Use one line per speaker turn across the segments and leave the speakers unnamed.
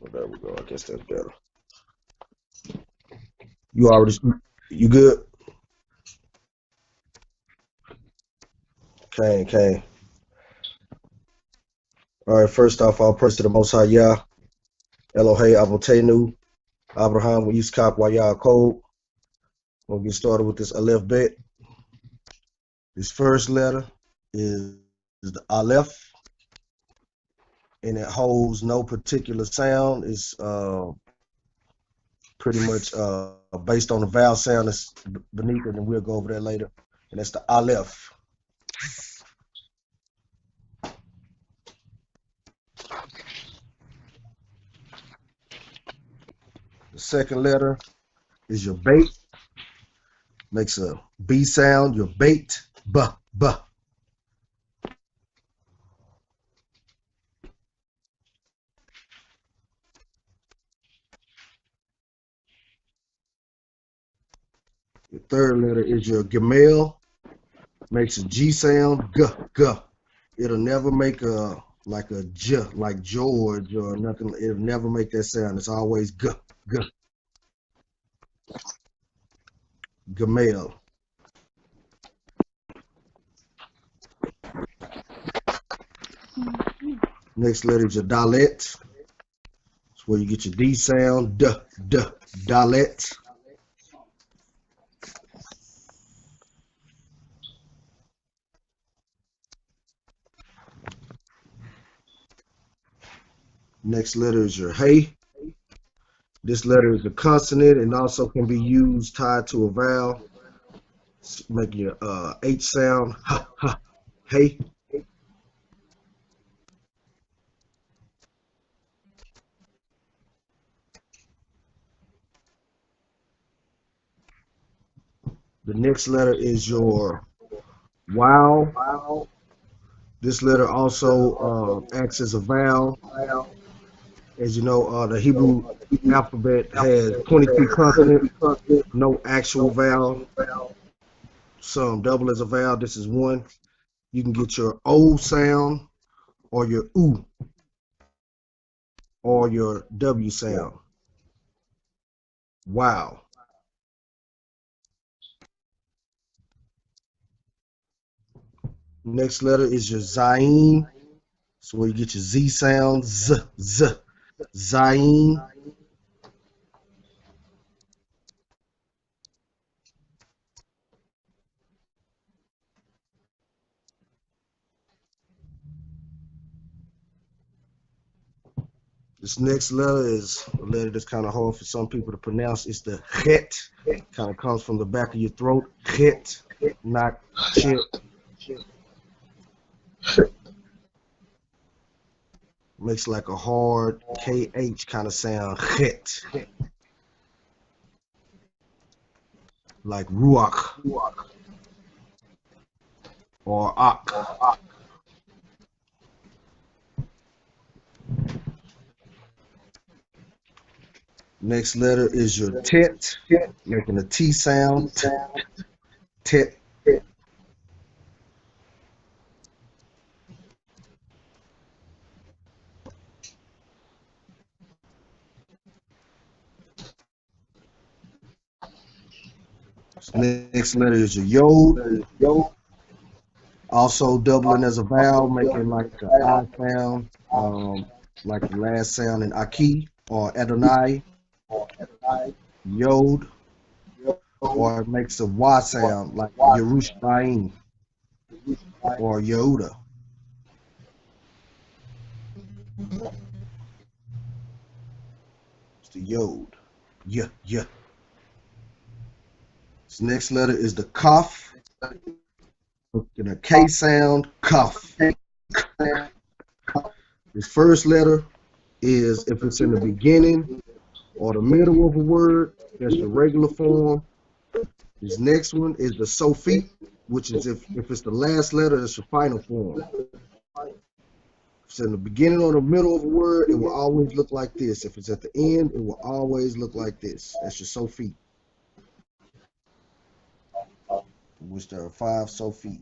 Well, there we go. I guess that's better. You already, you good? Okay, okay. All right, first off, all praise to the Most High Yah, Elohei Avotenu, Abraham, Yitzchak, Wayah, Code. We'll get started with this Aleph Bet. This first letter is the Aleph, and it holds no particular sound. It's pretty much based on the vowel sound that's beneath it, and we'll go over that later. And that's the Aleph. The second letter is your bait. Makes a B sound. Your bait. B, B. The third letter is your Gamel. Makes a G sound. G, G. It'll never make a like a J, like George or nothing. It'll never make that sound. It's always G, G. Gamel. Next letter is your Dalet. It's where you get your D sound. D, D. Dalet. Next letter is your Hey. This letter is a consonant and also can be used tied to a vowel. Make your H sound. Ha, ha. Hey. The next letter is your Wow. This letter also acts as a vowel. As you know, the Hebrew alphabet has 22 consonants, no actual vowel. Some double as a vowel. This is one. You can get your O sound or your U or your W sound. Wow. Next letter is your Zayin. So where you get your Z sound. Z, Z. Zayin. This next letter is a letter that's kind of hard for some people to pronounce. It's the chet. Kind of comes from the back of your throat. Chet, not chit. Makes like a hard KH kind of sound. Chet. Like ruach or ak. Next letter is your tet, making a T sound. Tet. Next letter is your yod. Also doubling as a vowel, making like an I sound, like the last sound in Aki or Adonai, Yod, or it makes a Y sound like Yerushalayim or Yehuda. It's the Yod. Yeah, yeah. This next letter is the Kaf, making a K sound, Kaf. This first letter is if it's in the beginning or the middle of a word, that's the regular form. This next one is the Sophie, which is if it's the last letter, that's the final form. If it's in the beginning or the middle of a word, it will always look like this. If it's at the end, it will always look like this. That's your Sophie, which there are 5 Sophie.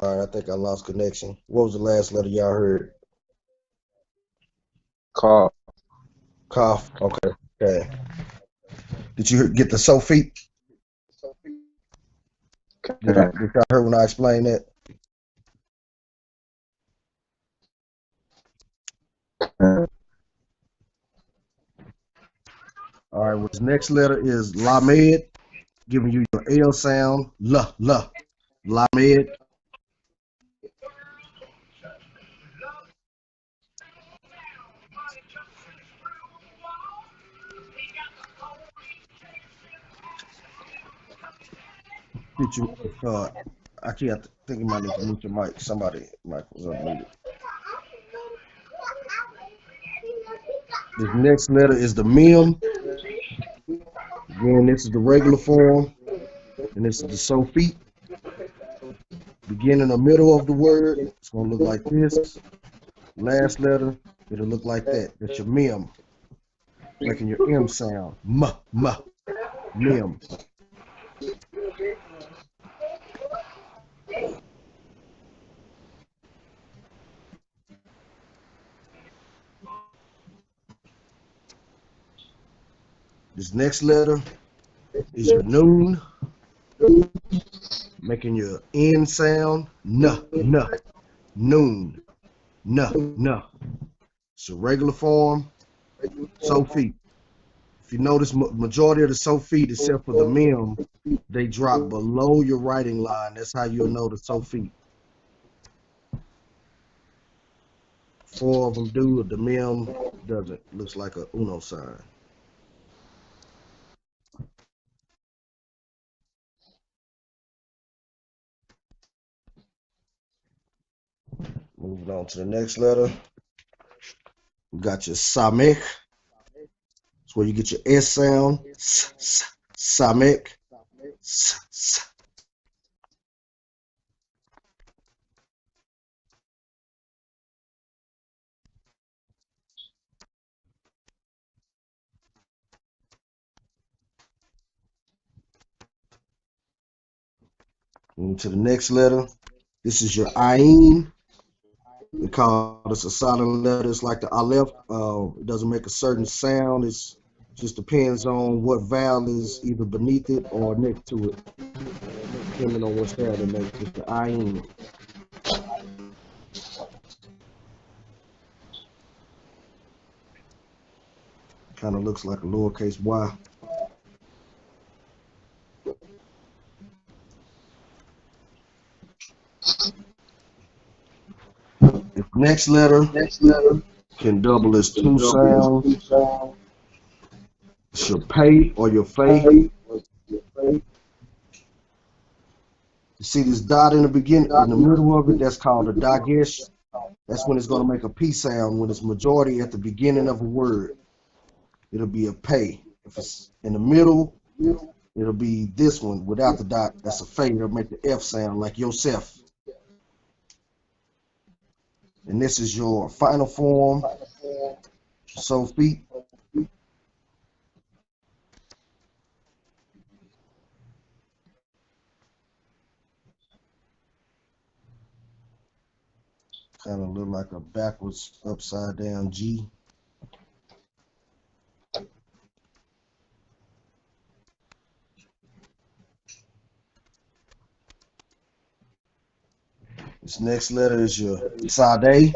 All right, I think I lost connection. What was the last letter y'all heard?
Cough.
Cough. Okay. Okay. Did you get the so feet? Did y'all hear when I explained that? All right. Well, the next letter is Lamed, giving you your L sound. L. Lamed. Did you? I can't think you might need to mute your mic. Somebody mic was unmuted. This next letter is the Mem. Again, this is the regular form, and this is the so feet. Beginning the middle of the word, it's gonna look like this. Last letter, it'll look like that. That's your Mem, making your M sound. Mem. This next letter is your Noon, making your N sound. Noon. It's a regular form, so feet. If you notice, majority of the so feet, except for the Mem, they drop below your writing line. That's how you'll know the so feet. 4 of them do, the Mem doesn't. Looks like a Uno sign. Moving on to the next letter. We got your Samek. That's where you get your S sound. Samek. Moving to the next letter. This is your Ayin. We call this a silent letter. It's like the Aleph. It doesn't make a certain sound. It just depends on what vowel is either beneath it or next to it. Depending on what sound it makes. It's the Ayin. Kind of looks like a lowercase y. This next letter can double as 2 sounds. It's your pay or your fay. You see this dot in the beginning, in the middle of it, that's called a dagesh. That's when it's going to make a P sound. When it's majority at the beginning of a word, it'll be a pay. If it's in the middle, it'll be this one without the dot. That's a fay. It'll make the F sound like Yosef. And this is your final form, so feet. Kind of look like a backwards, upside down G. This next letter is your Sade,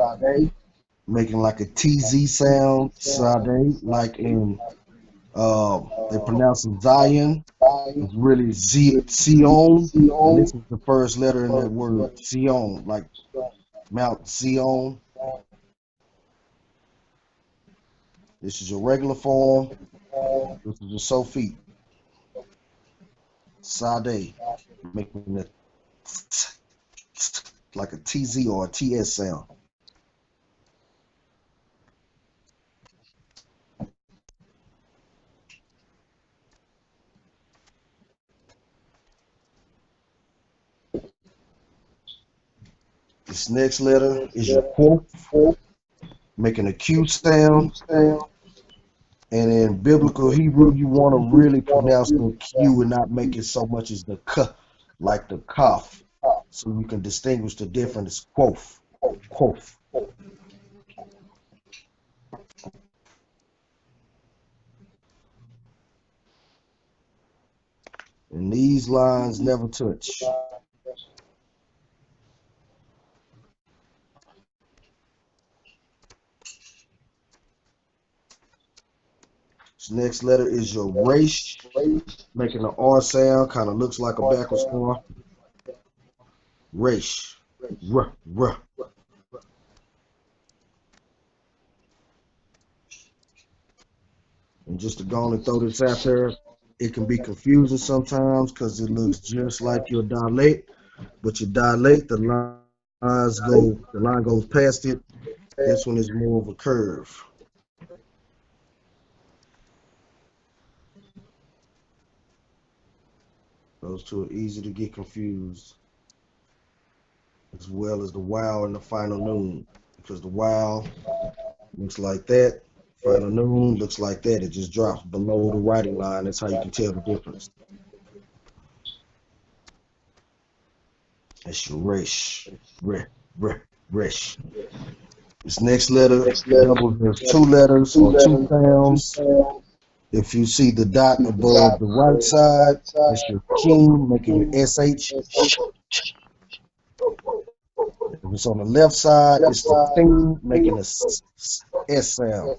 making like a TZ sound, Sade, like in, they pronounce it Zion. It's really Zion, and this is the first letter in that word, Zion, like Mount Zion. This is your regular form. This is your Sophie. Sade, making it like a TZ or a TS sound. This next letter is your quote, making a Q sound. And in biblical Hebrew, you want to really pronounce the Q and not make it so much as the K, like the cough. so you can distinguish the difference. Quoth, quoth. And these lines never touch. This next letter is your resh, making an R sound, kind of looks like a backwards R. Resh, r, r. And just to go on and throw this out there, it can be confusing sometimes because it looks just like your dilate, but your dilate, the line goes past it. This one is more of a curve. Those two are easy to get confused, as well as the wow and the final noon, because the wow looks like that, final noon looks like that. It just drops below the writing line. That's how you can tell the difference. That's your resh, resh. This next letter doubles as two letters or two sounds. If you see the dot above the right side, that's your sheen, making your SH. If it's on the left side, it's the thing, making a S sound.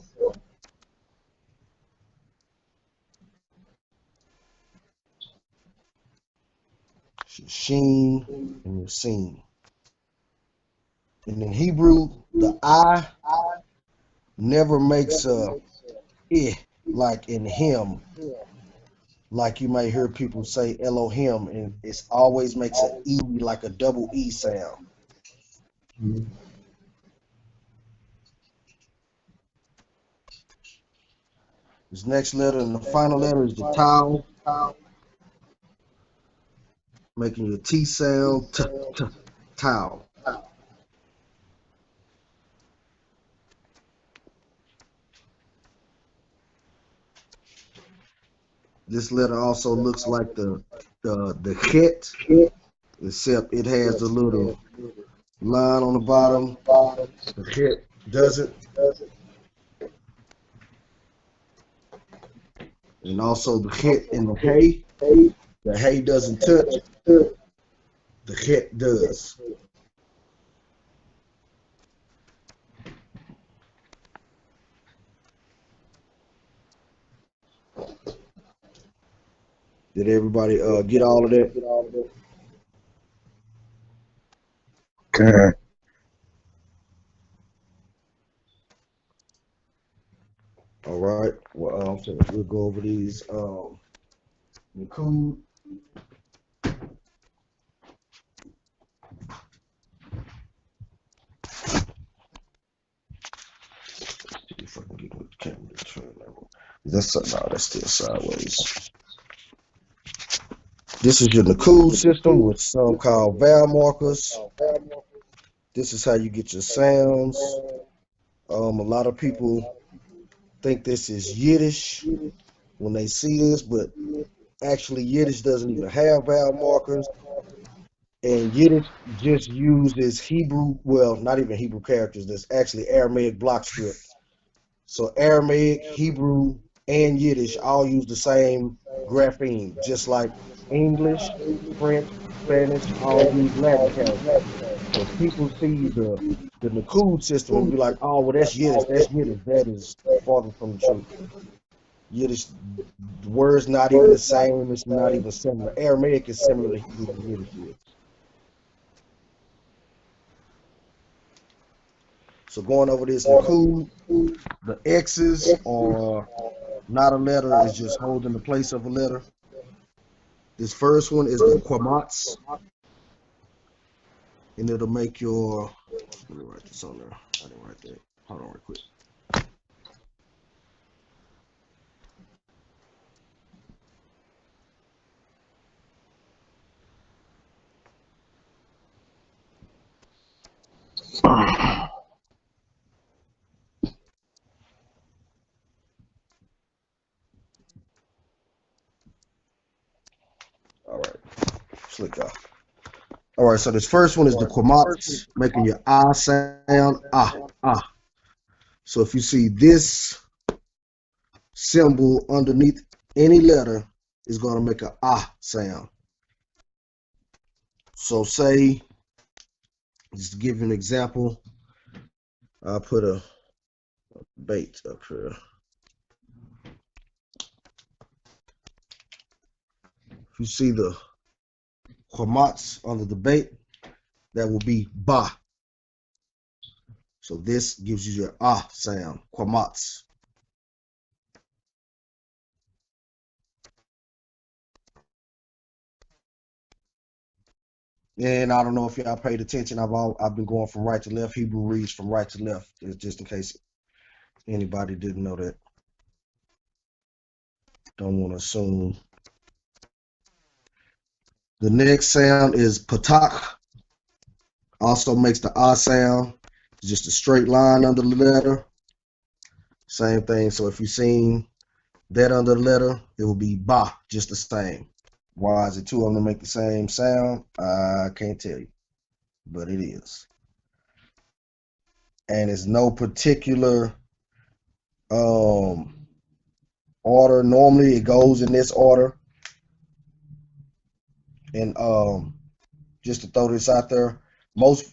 It's your sheen and your seen. And in Hebrew, the I never makes a I like in him. Like you might hear people say Elohim, and it always makes an E like a double E sound. This next letter and the final letter is the tau, making your T sound, tau. This letter also looks like the het, except it has a little line on the bottom. The het doesn't. And also the het in the hay. The hay doesn't touch. The het does. Did everybody get all of that?
Okay.
All right. Well, so we'll go over these. Nakud. See if I can get the camera to turn level. That's still sideways. This is your Nakud system with some called vowel markers. This is how you get your sounds. A lot of people think this is Yiddish when they see this, but actually Yiddish doesn't even have vowel markers. And Yiddish just uses Hebrew, well, not even Hebrew characters. That's actually Aramaic block script. So Aramaic, Hebrew, and Yiddish all use the same grapheme, just like English, French, Spanish all use Latin characters. So people see the Nakud system and be like, "Oh, well, that's Yiddish. That's Yiddish." That is farther from the truth. Yiddish, the word's not even the same. It's not even similar. Aramaic is similar to Hebrew than Yiddish is. So going over this Nakud, the X's are not a letter, it's just holding the place of a letter. This first one is the Quamats, and it'll make your, let me write this on there. I didn't write that. Hold on real quick. All right, slick off. All right, so this first one is the Quamats, making your ah sound, ah, ah. So if you see this symbol underneath any letter, it's going to make an ah sound. So say, just to give you an example, I'll put a bait up here. If you see the Quamats under the bait, that will be ba. So this gives you your ah sound, Quamats. And I don't know if y'all paid attention. I've been going from right to left. Hebrew reads from right to left, just in case anybody didn't know that. Don't want to assume. The next sound is patak. Also makes the ah sound. It's just a straight line under the letter. Same thing. So if you've seen that under the letter, it will be ba, just the same. Why is it two of them to make the same sound? I can't tell you, but it is. And it's no particular order. Normally it goes in this order. And just to throw this out there,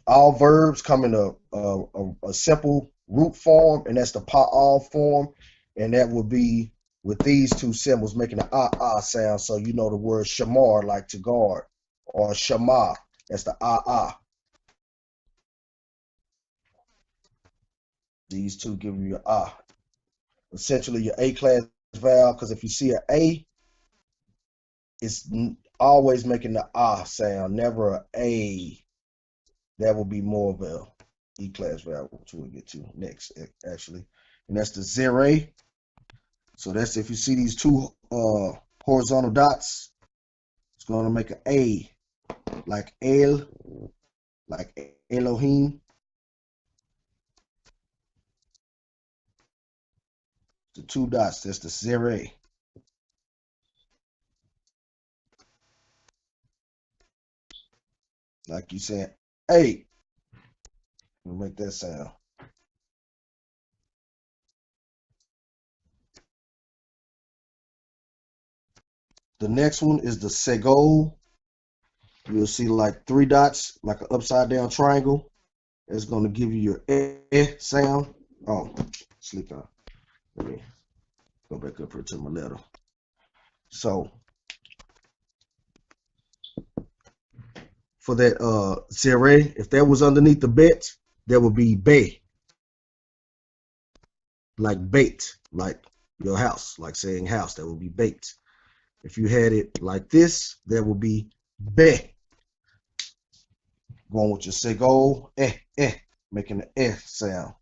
all verbs come in a simple root form, and that's the pa'al form, and that would be with these two symbols making an ah sound. So you know the word shamar, like to guard, or shama, that's the ah. These two give you your ah. Essentially your A class vowel, because if you see an A, it's always making the ah sound, never an A. That will be more of a E class vowel, which we'll get to next, actually. And that's the zere. So that's if you see these two horizontal dots, it's going to make an A, like El, like Elohim. The two dots, that's the zere. Like you said, hey, we'll make that sound. The next one is the segol. You'll see like three dots, like an upside down triangle. It's going to give you your eh sound. Oh, sleep on. Let me go back up here to my letter. So for that zere, if that was underneath the bet, that would be be. Like bait, like your house, like saying house, that would be bait. If you had it like this, that would be be. Going with your segol, making the sound.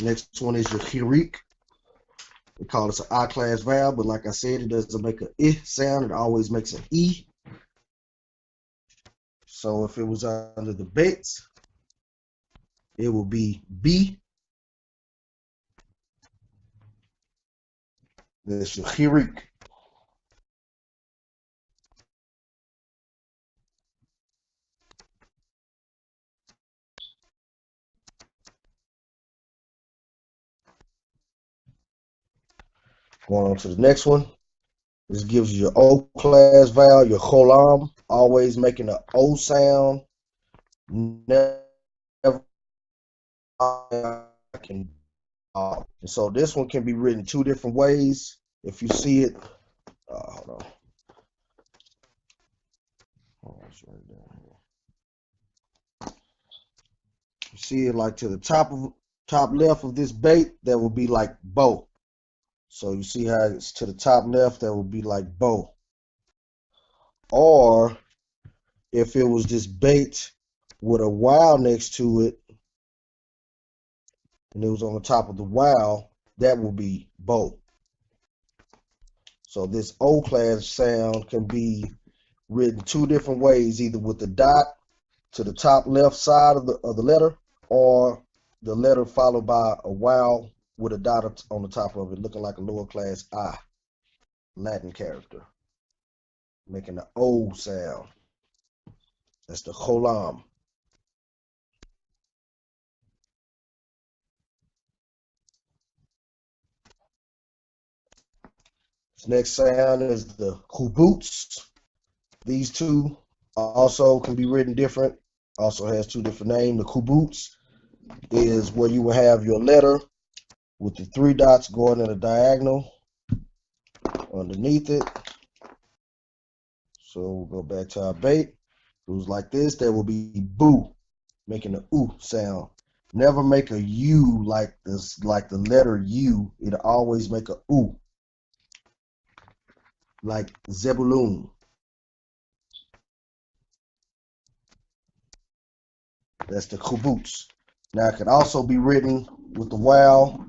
Next one is your hirik. We call this an I class vowel, but like I said, it doesn't make an sound. It always makes an E. So if it was under the bet, it will be B. That's your hirik. Going on to the next one. This gives you your O class vowel, your cholam, always making an O sound. Never can. And so this one can be written two different ways. If you see it, hold on. Oh, it's right down here. You see it like to the top left of this bait, that will be like bow. So you see how it's to the top left, that would be like bow. Or if it was this bait with a wow next to it, and it was on the top of the wow, that will be bow. So this O class sound can be written two different ways, either with the dot to the top left side of the letter, or the letter followed by a wow with a dot on the top of it, looking like a lower class I, Latin character, making the O sound. That's the cholam. This next sound is the kuboots. These two also can be written different. Also has two different names. The kuboots is where you will have your letter with the three dots going in a diagonal underneath it. So we'll go back to our bait. It was like this. There will be boo, making the oo sound. Never make a U like this, like the letter U. It'll always make a oo, like Zebulun. That's the kuboots. Now it can also be written with the wow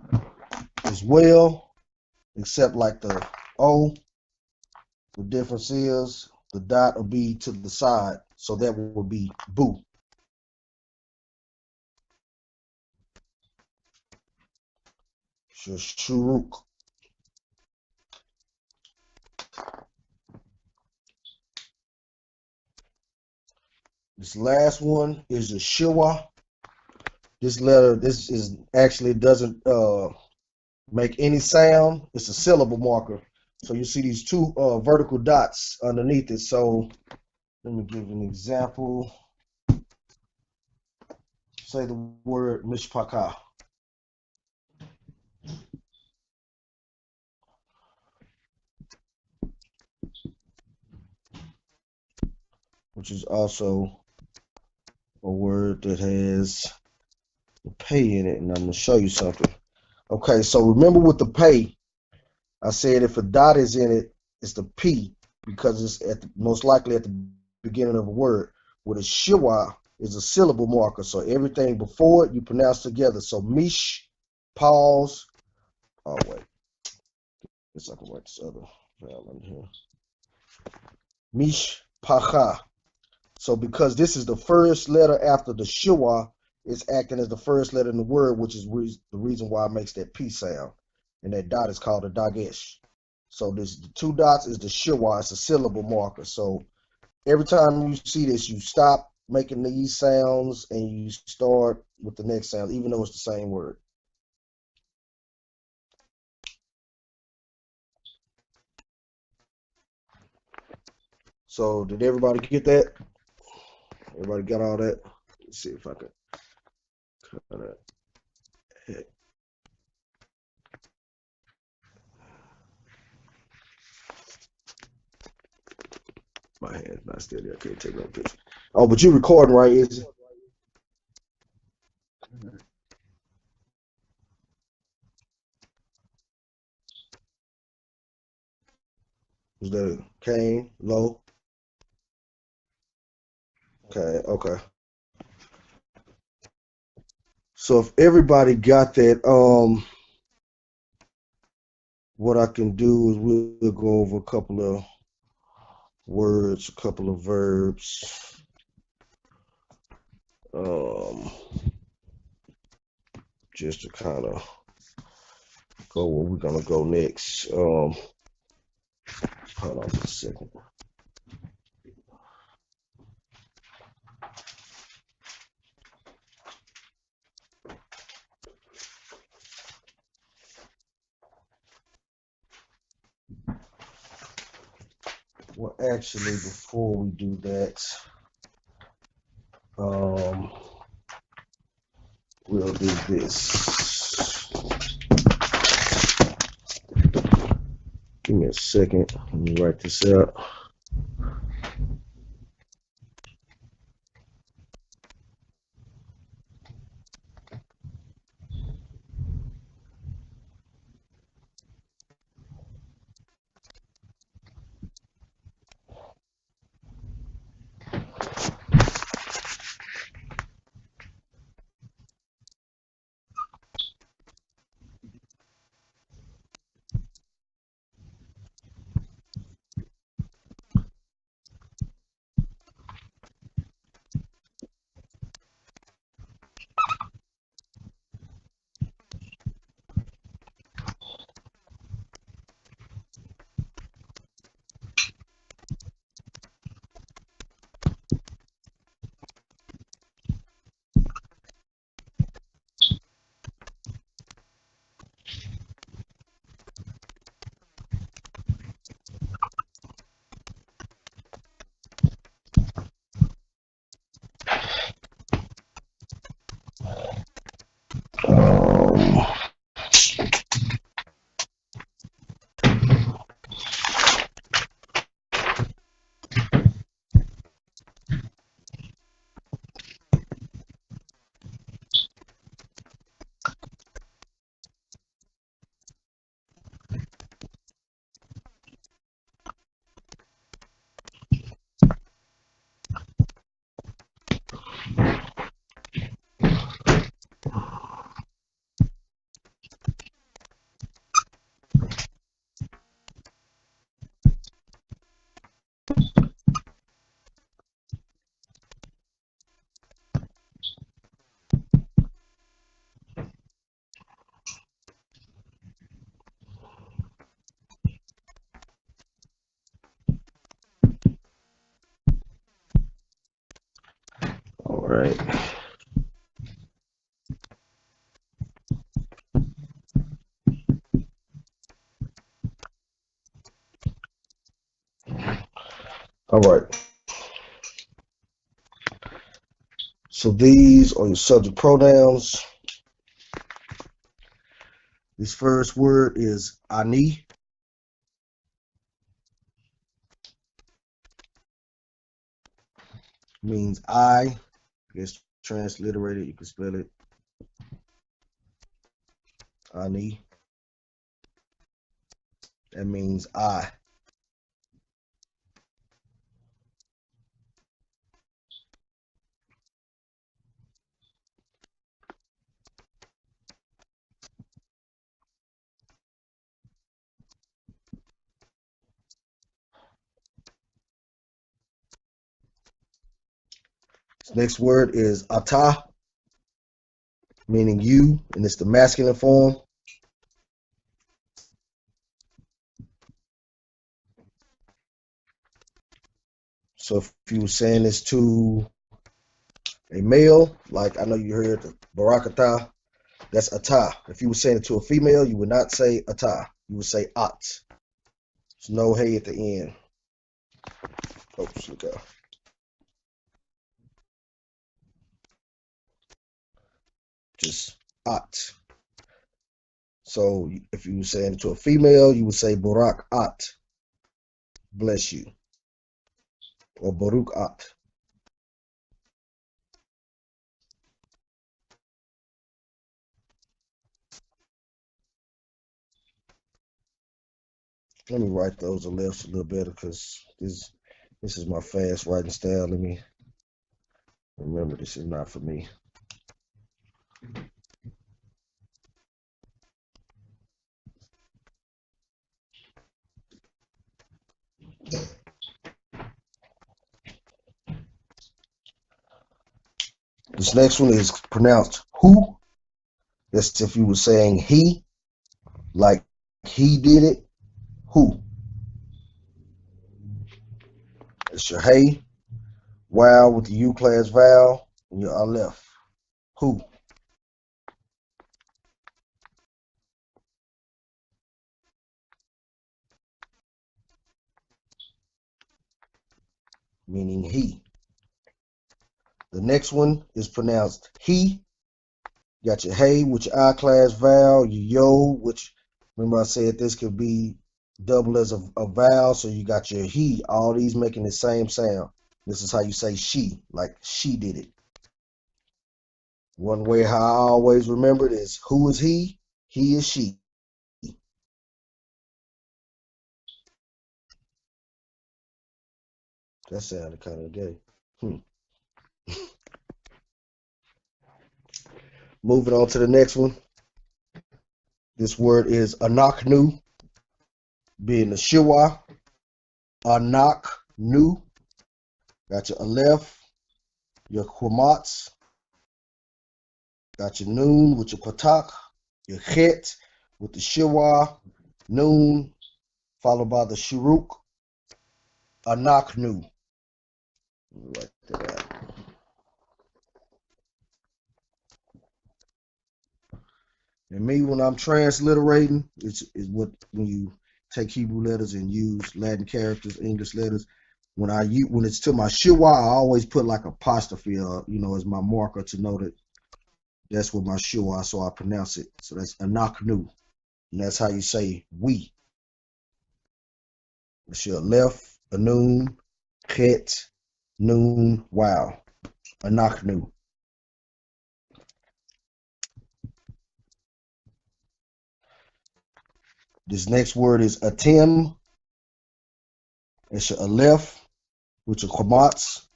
as well, except like the O. The difference is the dot will be to the side, so that will be boo. Shuruk. This last one is a shiwa. This letter, this is actually doesn't make any sound. It's a syllable marker. So you see these two vertical dots underneath it. So let me give an example. Say the word mishpaka. Which is also a word that has the pay in it, and I'm going to show you something. Okay, so remember with the pay, I said if a dot is in it, it's the P because it's most likely at the beginning of a word. With a shiwa is a syllable marker, so everything before it you pronounce together. So mish, pause. Oh wait, guess I can write this other vowel in here. Mish pacha. So because this is the first letter after the shiwa, it's acting as the first letter in the word, which is the reason why it makes that P sound. And that dot is called a dagesh. So the two dots is the shiwa, it's a syllable marker. So every time you see this, you stop making these sounds and you start with the next sound, even though it's the same word. So did everybody get that? Everybody got all that? Let's see if I can cut that. My hand's not steady. I can't take no picture. Oh, but you're recording, right? Is it? Was that a Kane? Low? Okay, okay. So if everybody got that, what I can do is we'll go over a couple of words, a couple of verbs. Just to kind of go where we're gonna go next. Hold on just a second. Well, actually, before we do that, we'll do this. Give me a second. Let me write this out. right. All right. So these are your subject pronouns. This first word is ani. Means I. It's transliterated. You can spell it ani. That means I. This next word is ata, meaning you, and it's the masculine form. So if you were saying this to a male, like I know you heard the barakata, that's ata. If you were saying it to a female, you would not say ata. You would say at. There's no hey at the end. Oops, look out. Just at. So if you were saying it to a female, you would say Barak at. Bless you. Or Baruch at. Let me write those ellipses a little better because this is my fast writing style. Let me remember this is not for me. This next one is pronounced who. That's if you were saying he, like he did it. Who? It's your hey, wow with the U class vowel, and your aleph. Who? Meaning he. The next one is pronounced he. You got your hey with your I class vowel, your yo, which remember I said this could be double as a vowel, so you got your he, all these making the same sound. This is how you say she, like she did it. One way how I always remember it is who is he? He is she. That sounded kind of gay. Moving on to the next one. This word is anaknu, being the shiwa. Anaknu. Got your aleph, your quamats. Got your noon with your patak, your chet with the shiwa, noon, followed by the shuruk, anaknu. Write that out. And me, when I'm transliterating, it's what when you take Hebrew letters and use Latin characters, English letters. When it's to my shiwa, I always put like apostrophe, as my marker to know that that's what my shiwa, so I pronounce it. So that's anaknu, and that's how you say we. It's your left, a noon, chet, noon, wow, anaknu. This next word is atim. It's your aleph, with your quamats,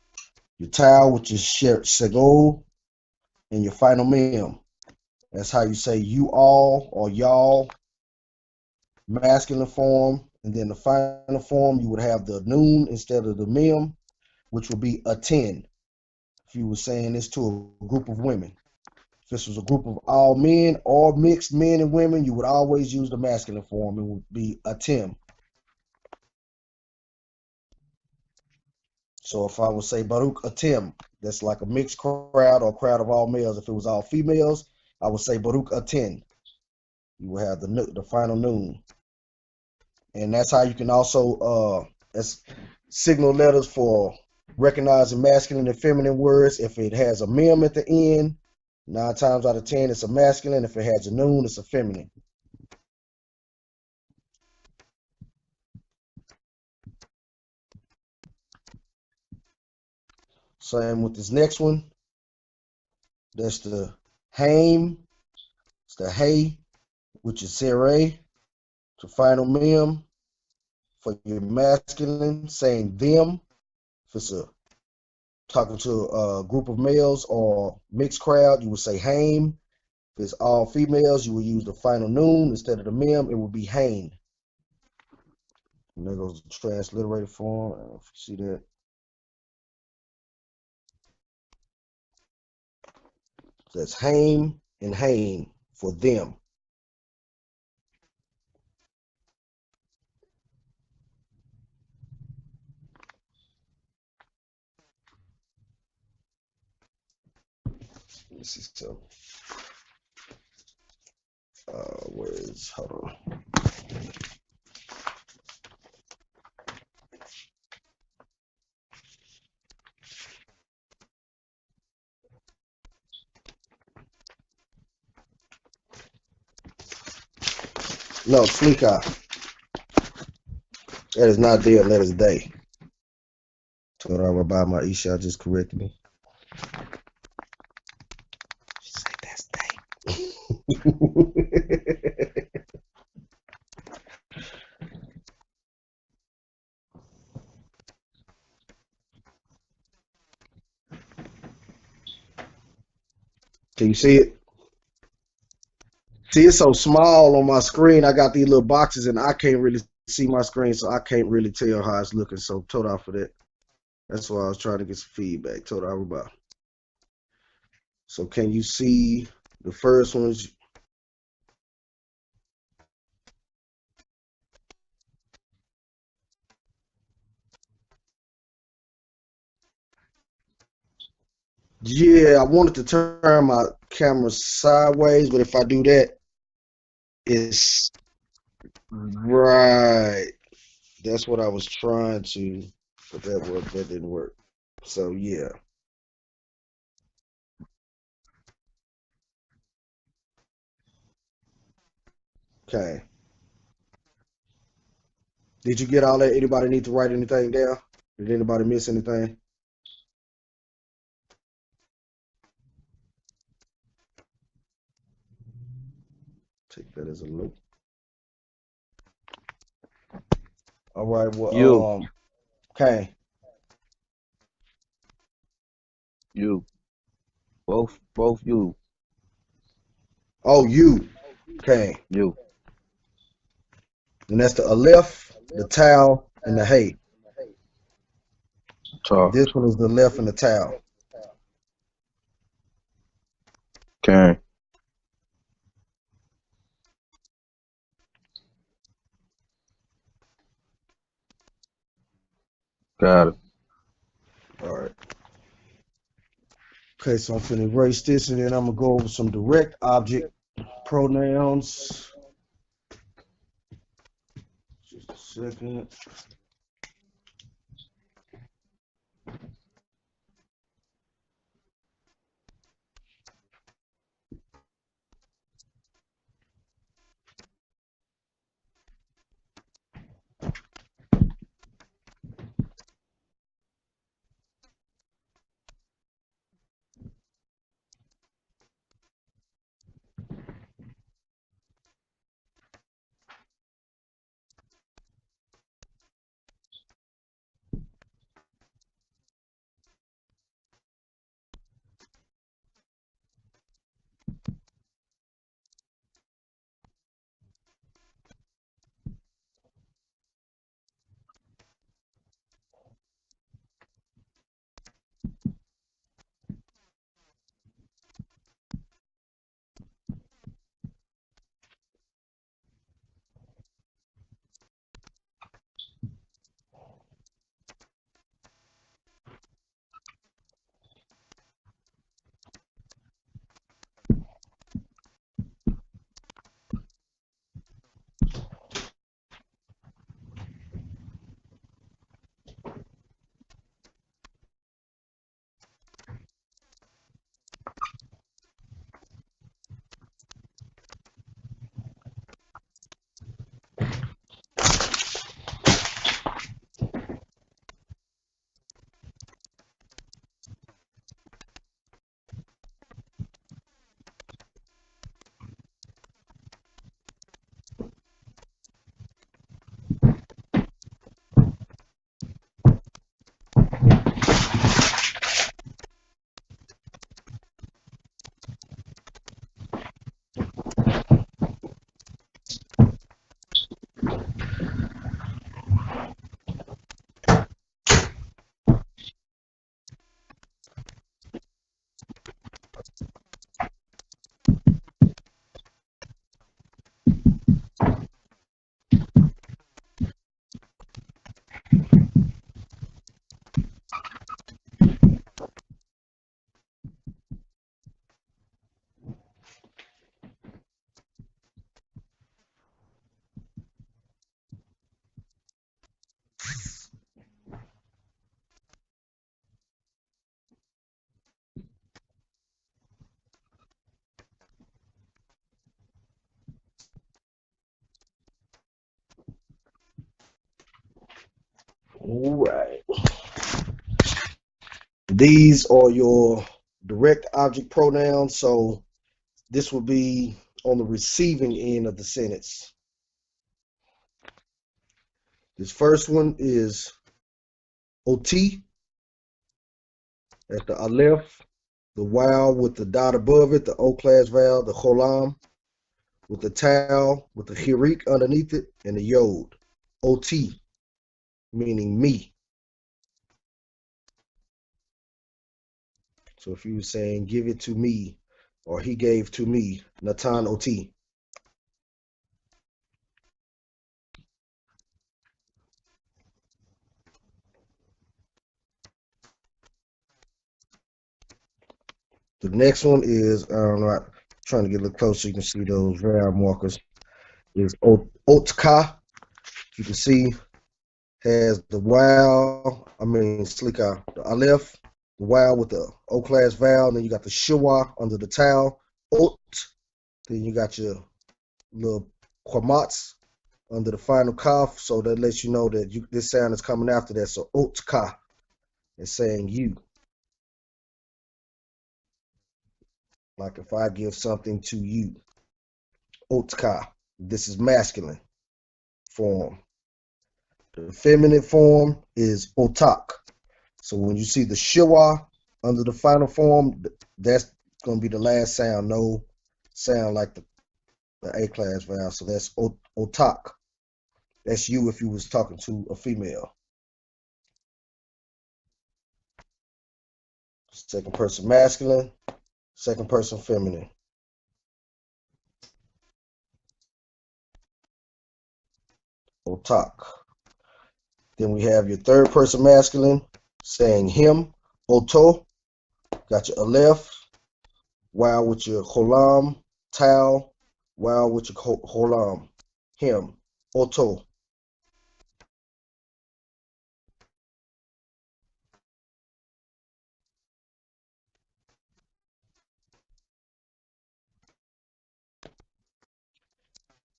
your tau, which is segol, and your final mem. That's how you say you all or y'all, masculine form. And then the final form, you would have the noon instead of the mem, which would be attend. If you were saying this to a group of women. If this was a group of all men or mixed men and women, you would always use the masculine form. It would be atim. So if I would say Baruch Atim, that's like a mixed crowd or crowd of all males. If it was all females, I would say Baruch Atin. You will have the final noon. And that's how you can also that's signal letters for recognizing masculine and feminine words. If it has a mem at the end, 9 times out of 10 it's a masculine. If it has a noon, it's a feminine. Same with this next one. That's the haim. It's the hay, which is seray. The final mem for your masculine, saying them. If it's talking to a group of males or mixed crowd, you would say haim. If it's all females, you would use the final noon instead of the mem. It would be hain. And there goes the transliterated form. I don't know if you see that. That's haim and hain for them. Let's see. So, where is? Hold on. No, Slika. That is not there. That is they. Torah Rabbi Ma'isha just corrected me. She said that's they. Can you see it? See, it's so small on my screen. I got these little boxes and I can't really see my screen, so I can't really tell how it's looking. So, Torah for that. That's why I was trying to get some feedback. Torah Rabbi. So, can you see the first ones? Yeah, I wanted to turn my camera sideways, but if I do that, it's right. That's what I was trying to, but that didn't work. So yeah. Okay. Did you get all that? Anybody need to write anything down? Did anybody miss anything? Take that as a note. All right.
You,
Well, okay.
you, both you,
Oh, you. Okay.
you.
And that's the Aleph, the Tau, and the Hay.
Talk.
This one is the left and the Tau.
Okay. Got it.
All right. Okay, so I'm finna erase this and then I'm gonna go over some direct object pronouns. Just a second. All right. These are your direct object pronouns. So this will be on the receiving end of the sentence. This first one is OT. That's the aleph, the waw with the dot above it, the O class vowel, the cholam with the tau, with the hirik underneath it, and the yod. OT, meaning me. So if you were saying give it to me, or he gave to me, Natan OT. The next one is, I'm not trying to get a little closer so you can see those vowel markers, is Otka. You can see has the waw, slika, the aleph, the waw with the O class vowel, and then you got the shua under the tau, ot, then you got your little quamats under the final kaf, so that lets you know that this sound is coming after that. So otka is saying you. Like if I give something to you, otka, this is masculine form. The feminine form is otak. So when you see the shiwa under the final form, that's going to be the last sound. No sound like the A class vowel. So that's otak. That's you if you was talking to a female. Second person masculine, second person feminine. Otak. Then we have your third person masculine saying him, oto. Got your aleph, while with your cholam, tau, while with your cholam, him, oto.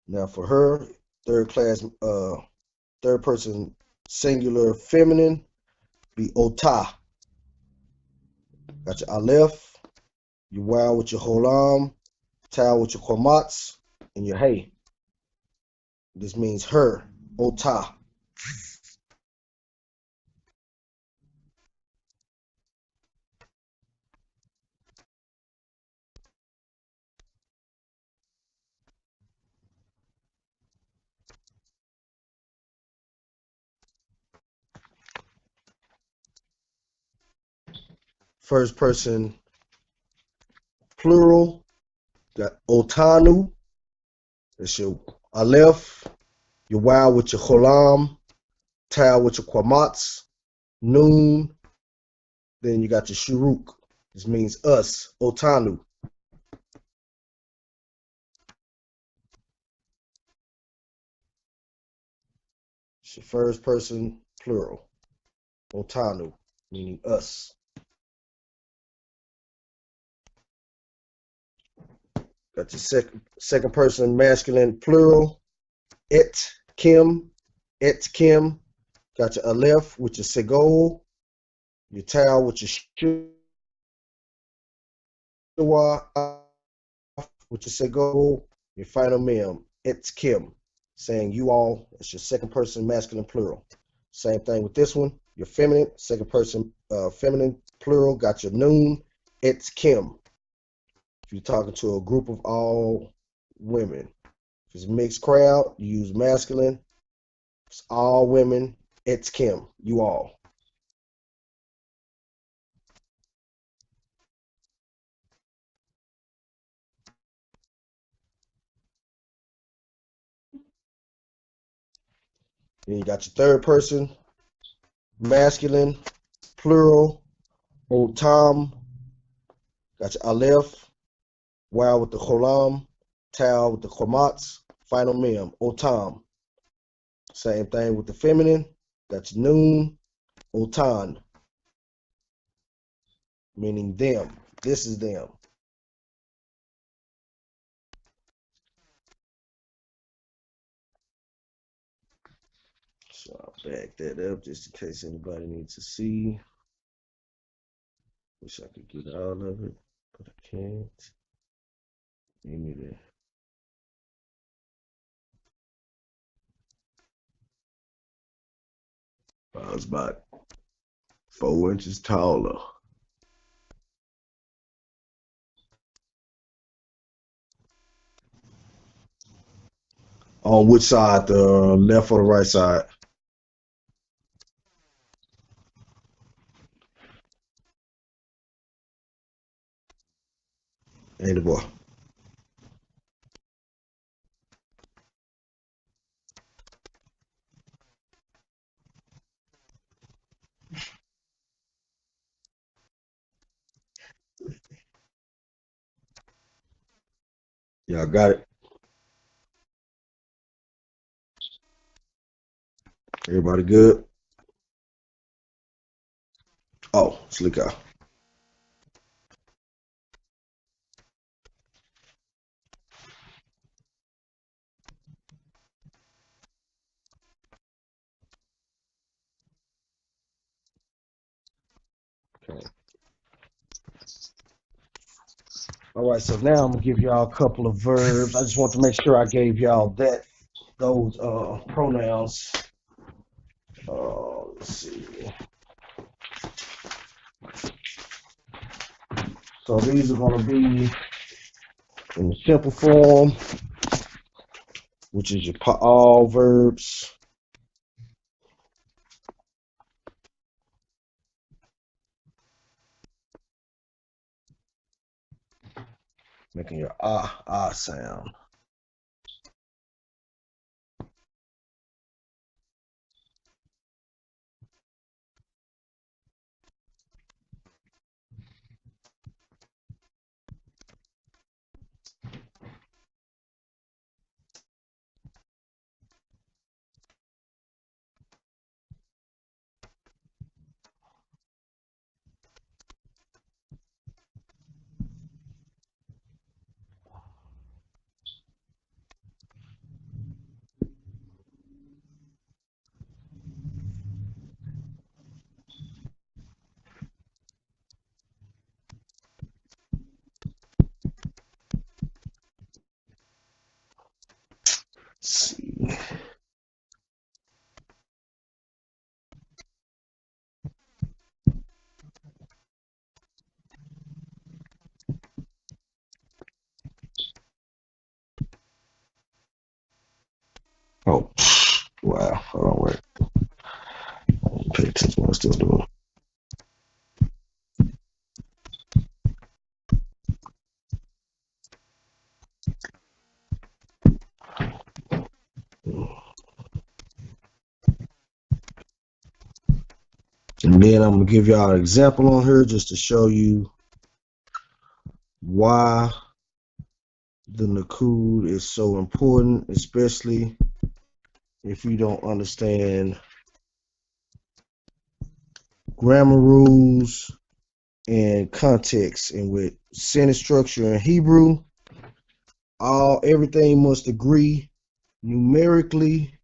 Now for her, third person singular feminine, be ota. Got your aleph, your wow with your cholam, tau with your komats, and your hey. This means her, ota. First person plural, got otanu. That's your aleph, your wow with your cholam, tau with your kwamats, noon. Then you got your shuruk. This means us, otanu. It's your first person plural, otanu, meaning us. Got your second person masculine plural, et kim, et kim. Got your aleph, which is segol, your tau, which is shua, which is segol, your final mem, et kim, saying you all. It's your second person masculine plural. Same thing with this one. Your feminine, second person feminine plural, got your noon, et kim. If you're talking to a group of all women. If it's a mixed crowd, you use masculine. If it's all women, it's Kim, you all. Then you got your third person, masculine, plural, otam, got your aleph, wow with the cholam, tau with the chomats, final mem, otam. Same thing with the feminine, got your noon, otan, meaning them. This is them. So I'll back that up just in case anybody needs to see. Wish I could get all of it, but I can't. Give me that. I was about 4 inches taller. On which side? The left or the right side? Ain't the boy. Y'all got it? Everybody good? Oh, slick out. Okay. All right, so now I'm gonna give y'all a couple of verbs. I just want to make sure I gave y'all those pronouns. Let's see. So these are gonna be in the simple form, which is your all verbs. Making your ah sound. Let's see. Oh, wow. Hold on, wait. Pay attention to what I'm still doing. And then I'm gonna give y'all an example on here just to show you why the Nakud is so important, especially if you don't understand grammar rules and context. And with sentence structure in Hebrew, everything must agree numerically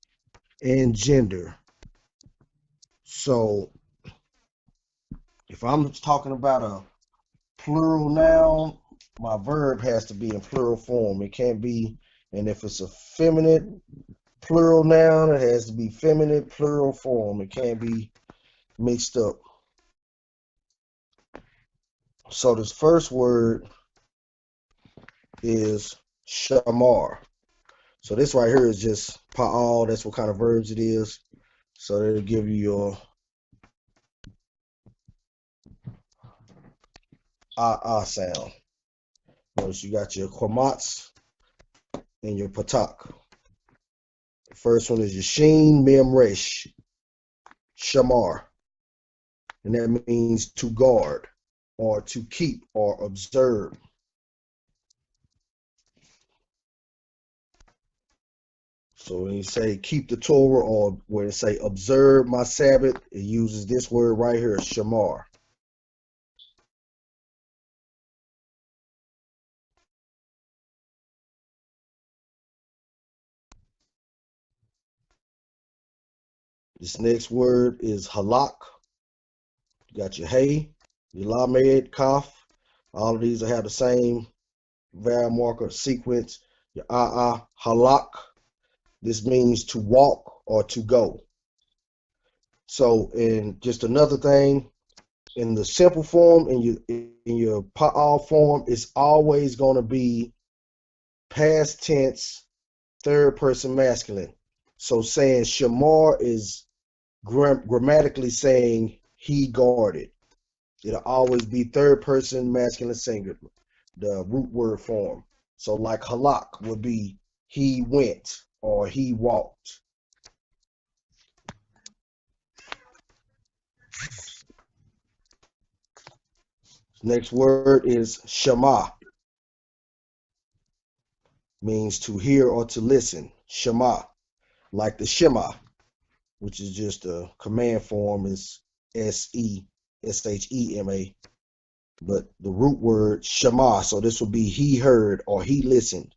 and gender. So if I'm talking about a plural noun, my verb has to be in plural form. It can't be, and if it's a feminine plural noun, it has to be feminine plural form. It can't be mixed up. So this first word is shamar. So this right here is just pa'al. That's what kind of verbs it is. So it'll give you your sound. Notice you got your qamats and your patak. The first one is your sheen mem resh, shamar. And that means to guard or to keep or observe. So when you say keep the Torah or when it say observe my Sabbath, it uses this word right here, shamar. This next word is halak. You got your hey, your lamed, kaf. All of these will have the same vowel marker sequence. Your halak. This means to walk or to go. So, and just another thing, in the simple form, in your pa'al form, it's always going to be past tense, third person masculine. So saying Shamar is grammatically saying he guarded. It'll always be third person masculine singular, the root word form. So like halak would be he went or he walked. Next word is shema, means to hear or to listen. Shema, like the Shema, which is just a command form, is Shema, but the root word Shema, so this would be he heard or he listened.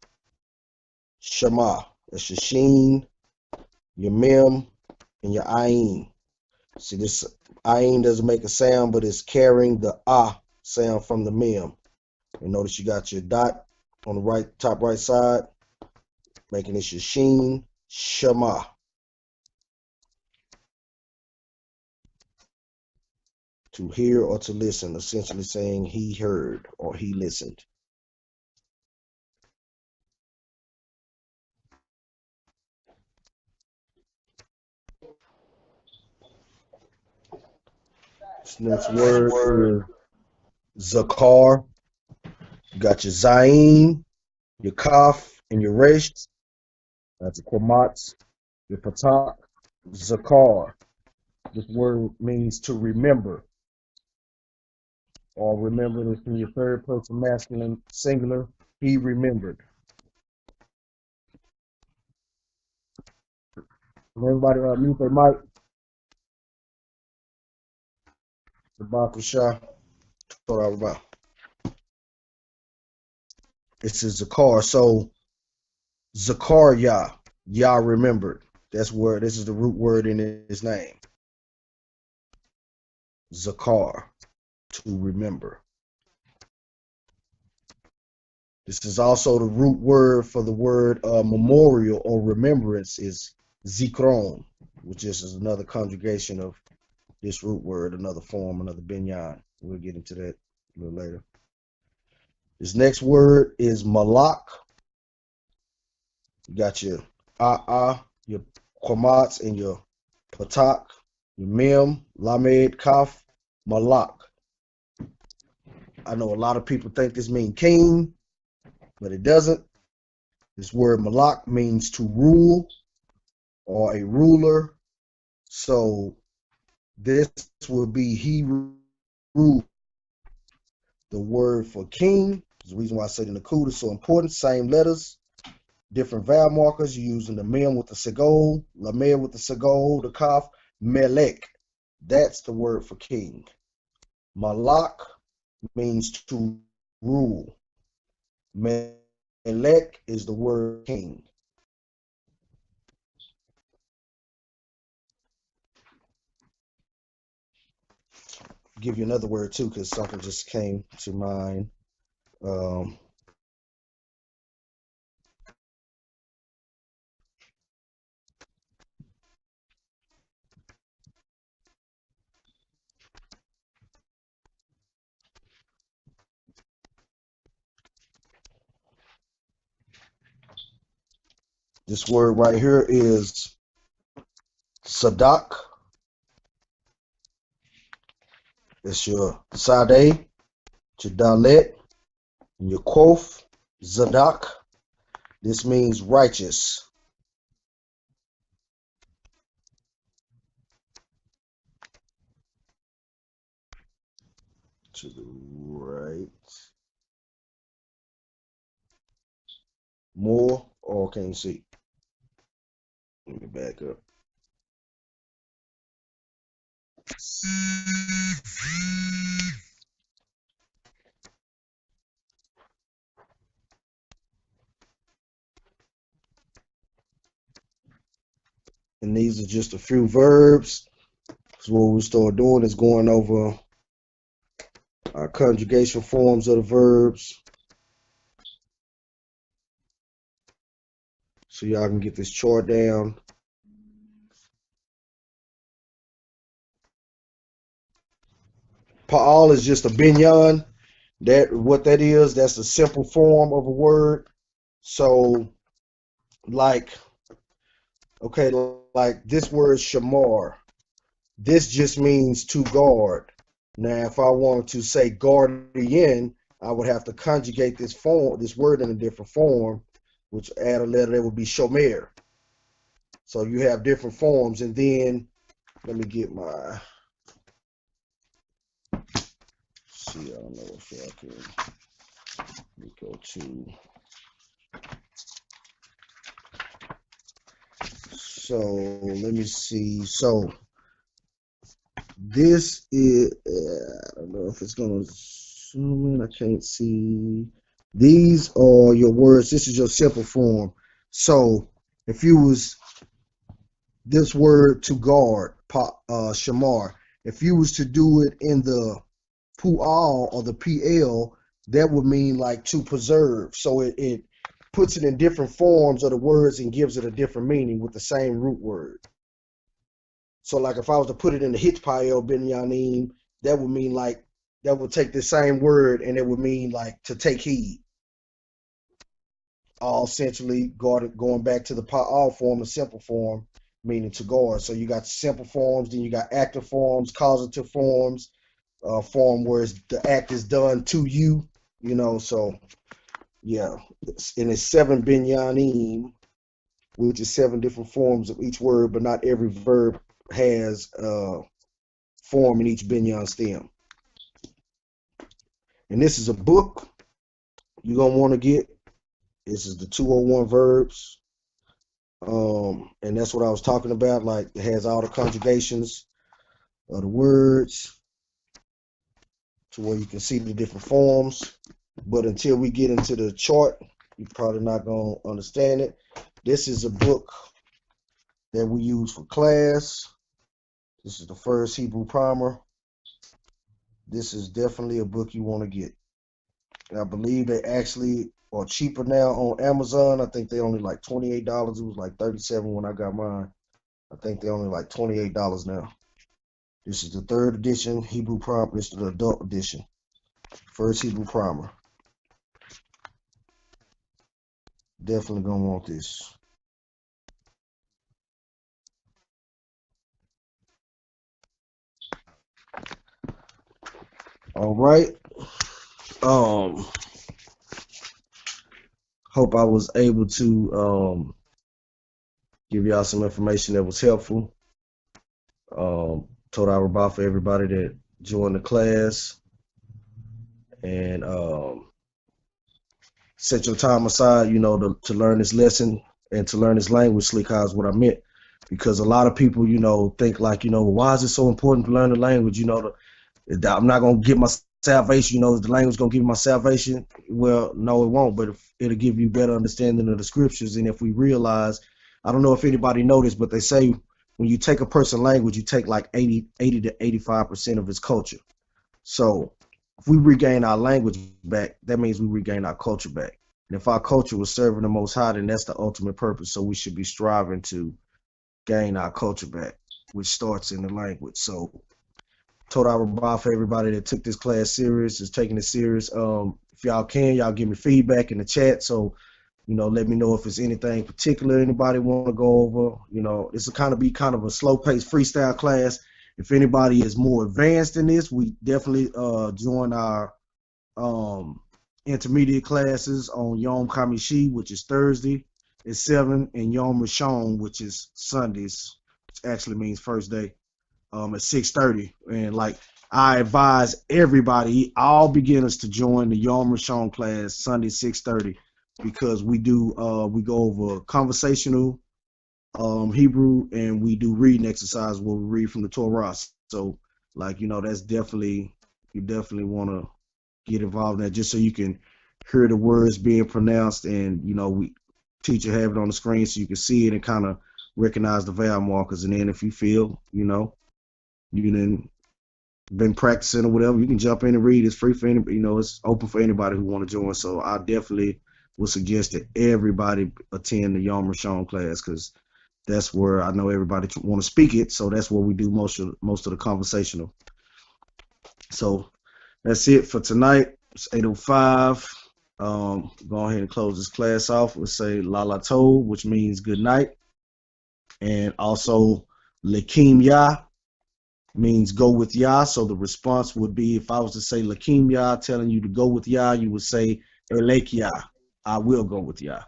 Shema, that's your sheen, your mem, and your ayin. See, this ayin doesn't make a sound, but it's carrying the sound from the mem. And notice you got your dot on the right, top right side, making this your sheen, Shema. To hear or to listen, essentially saying he heard or he listened. This next word is zakar. You got your zayin, your kaf, and your resh. That's your qamat, your patak, zakar. This word means to remember, or remember this in your third person masculine singular. He remembered. Everybody mute their mic. The Bakusha. This is zakar. So zakar Yah remembered. That's where this is the root word in his name. Zakar, to remember. This is also the root word for the word memorial or remembrance is zikron, which is another conjugation of this root word, another form, another binyan. We'll get into that a little later. This next word is malak. You got your your qamats, and your patak, your mem, lamed, kaf, malak. I know a lot of people think this means king, but it doesn't. This word malak means to rule or a ruler. So this would be he ruled. The word for king is the reason why I said in the Nakud is so important. Same letters, different vowel markers. You're using the mem with the segol, lamed with the segol, the kaf, melek. That's the word for king. Malak means to rule. Melek is the word king. Give you another word too, because something just came to mind. This word right here is sadak. It's your Sade, your Dalet, and your Quoth, Zadak. This means righteous. To the right. More, or can you see? Let me back up. And these are just a few verbs. So what we start doing is going over our conjugation forms of the verbs, so y'all can get this chart down. Pa'al is just a binyan. What that is, that's a simple form of a word. So, like, okay, like this word shamar. This just means to guard. Now, if I wanted to say guardian, I would have to conjugate this word in a different form, which add a letter that would be shomer. So you have different forms, and then let me get my. See, I don't know if I can. Let me go to. So let me see. So this is. I don't know if it's gonna zoom in. I can't see. These are your words. This is your simple form. So if you was this word to guard, shamar. If you was to do it in the pu'al or the PL, that would mean like to preserve. So it puts it in different forms of the words and gives it a different meaning with the same root word. So like if I was to put it in the Hitpael Binyanim, that would mean like, that would take the same word and it would mean like to take heed. All essentially going back to the pa'al form, the simple form, meaning to guard. So you got simple forms, then you got active forms, causative forms, form where the act is done to you, so yeah. And it's 7 binyanim, which is 7 different forms of each word, but not every verb has form in each binyan stem. And this is a book you're going to want to get. This is the 201 verbs. And that's what I was talking about. Like, it has all the conjugations of the words to where you can see the different forms. But until we get into the chart, you're probably not going to understand it. This is a book that we use for class. This is the first Hebrew primer. This is definitely a book you want to get. And I believe they actually are cheaper now on Amazon. I think they only like $28. It was like $37 when I got mine. I think they only like $28 now. This is the 3rd edition Hebrew primer. This is the adult edition. First Hebrew primer. Definitely gonna want this. All right. Hope I was able to give y'all some information that was helpful. Told our about for everybody that joined the class, and set your time aside, to learn this lesson and to learn this language. Slicha is what I meant, because a lot of people, think like, why is it so important to learn the language? I'm not gonna get my salvation. Is the language gonna give me my salvation? Well, no, it won't. But it'll give you better understanding of the scriptures. And if we realize, I don't know if anybody noticed, but they say when you take a person's language, you take like 80 to 85% of his culture. So if we regain our language back, that means we regain our culture back. And if our culture was serving the Most High, then that's the ultimate purpose. So we should be striving to gain our culture back, which starts in the language. So told I would for everybody that took this class serious, is taking it serious. If y'all can, y'all give me feedback in the chat. So, let me know if it's anything particular anybody want to go over. This will be kind of a slow-paced freestyle class. If anybody is more advanced in this, we definitely join our intermediate classes on Yom Khamishi, which is Thursday at 7, and Yom Rishon, which is Sundays, which actually means first day, at 6:30. And like, I advise everybody, all beginners, to join the Yom Rishon class Sunday 6:30, because we do we go over conversational Hebrew, and we do reading exercise where we read from the Torah. So like, that's definitely, you definitely want to get involved in that, just so you can hear the words being pronounced, and we teacher have it on the screen so you can see it and kind of recognize the vowel markers. And then if you feel, you know, you done been practicing or whatever, you can jump in and read. It's free for anybody, you know, it's open for anybody who want to join. So I definitely would suggest that everybody attend the Yom Rishon class, because that's where I know everybody want to speak it. So that's where we do most of the conversational. So that's it for tonight. It's 8:05. Go ahead and close this class off. We'll say Lala Tov, which means good night. And also Lakim Yah means go with Yah. So the response would be, if I was to say Lakim Yah, telling you to go with Yah, you would say Elek Yah, I will go with Yah.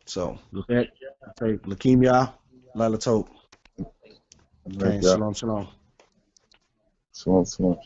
So with that, say Lakim Yah, Lala Tov. Okay, shalom, shalom.
Shalom, shalom.